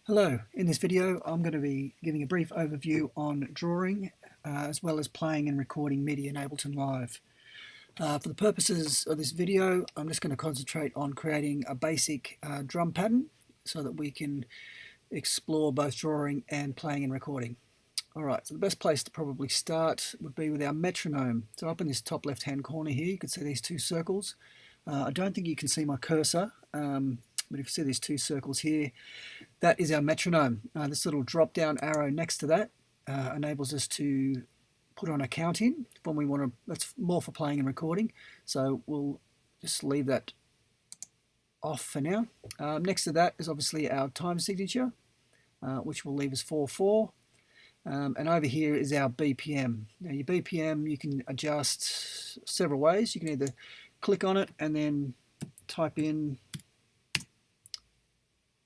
Hello, in this video I'm going to be giving a brief overview on drawing as well as playing and recording MIDI in Ableton Live. For the purposes of this video I'm just going to concentrate on creating a basic drum pattern so that we can explore both drawing and playing and recording. Alright, so the best place to probably start would be with our metronome. So up in this top left hand corner here you can see these two circles. I don't think you can see my cursor, but if you see these two circles here, that is our metronome. This little drop down arrow next to that enables us to put on a count in when we want to. That's more for playing and recording, so we'll just leave that off for now. Next to that is obviously our time signature, which will leave us 4/4. And over here is our BPM. Now your BPM you can adjust several ways. You can either click on it and then type in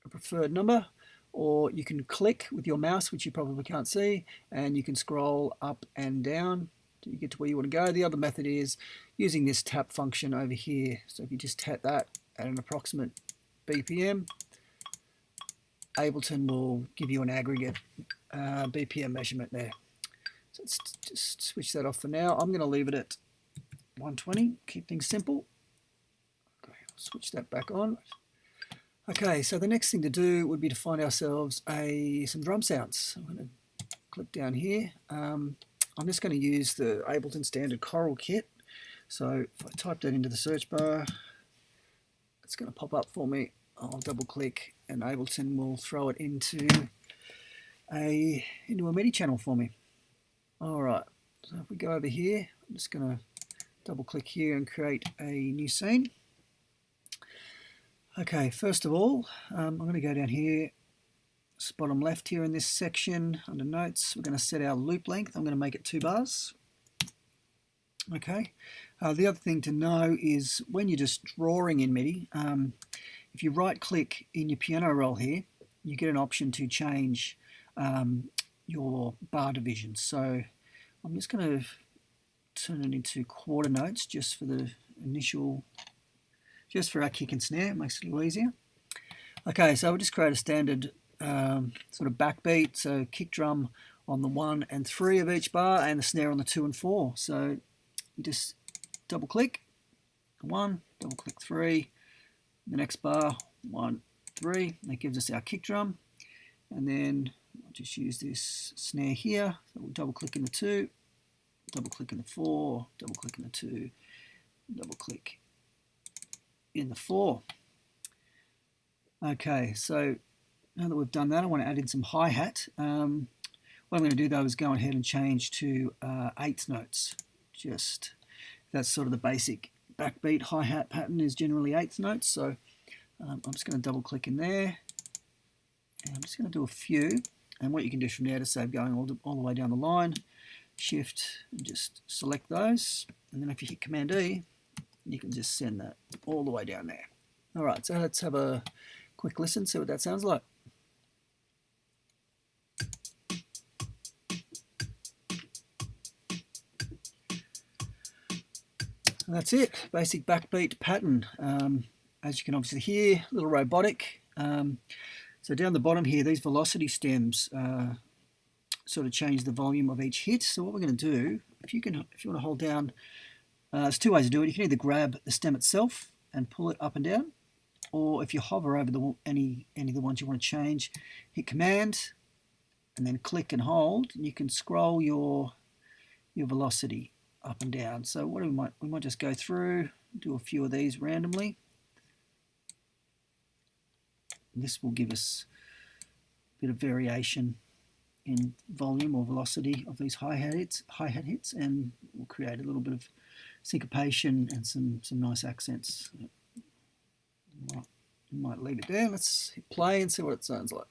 a preferred number, or you can click with your mouse, which you probably can't see, and you can scroll up and down till you get to where you want to go. The other method is using this tap function over here. So if you just tap that at an approximate BPM, Ableton will give you an aggregate BPM measurement there. So let's just switch that off for now. I'm going to leave it at 120, keep things simple. Okay, I'll switch that back on. Okay, so the next thing to do would be to find ourselves some drum sounds. I'm going to click down here. I'm just going to use the Ableton standard choral kit. So if I type that into the search bar, it's going to pop up for me. I'll double click and Ableton will throw it into a MIDI channel for me. Alright, so if we go over here, I'm just going to double click here and create a new scene. Okay, first of all, I'm going to go down here, bottom left here in this section under notes. We're going to set our loop length. I'm going to make it 2 bars. Okay, the other thing to know is when you're just drawing in MIDI, if you right click in your piano roll here, you get an option to change your bar divisions. So I'm just going to turn it into quarter notes just for the initial, just for our kick and snare. It makes it a little easier. Okay, so we'll just create a standard sort of backbeat. So kick drum on the 1 and 3 of each bar and the snare on the 2 and 4. So you just double click 1, double click 3, the next bar 1, 3. That gives us our kick drum, and then I'll just use this snare here. So we'll double click in the 2, double click in the 4, double click in the 2, double click in the 4. Okay, so now that we've done that, I want to add in some hi-hat. What I'm going to do though is go ahead and change to 8th notes. Just that's sort of the basic backbeat hi-hat pattern is generally 8th notes. So I'm just going to double click in there, and I'm just going to do a few. And what you can do from there to save going all the way down the line, shift and just select those, and then if you hit Command E, you can just send that all the way down there. Alright, so let's have a quick listen, see what that sounds like. And that's it, basic backbeat pattern. As you can obviously hear, a little robotic. So down the bottom here, these velocity stems sort of change the volume of each hit. So what we're going to do, if you want to hold down, there's 2 ways to do it. You can either grab the stem itself and pull it up and down, or if you hover over any of the ones you want to change, hit Command and then click and hold, and you can scroll your velocity up and down. So what we might just go through, do a few of these randomly. This will give us a bit of variation in volume or velocity of these hi-hat hits, and will create a little bit of syncopation and some nice accents. Might leave it there. Let's hit play and see what it sounds like.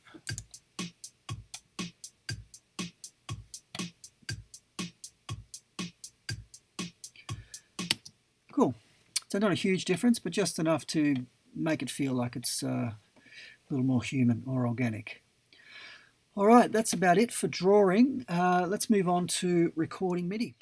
Cool. So not a huge difference, but just enough to make it feel like it's a little more human or organic. Alright, that's about it for drawing. Let's move on to recording MIDI.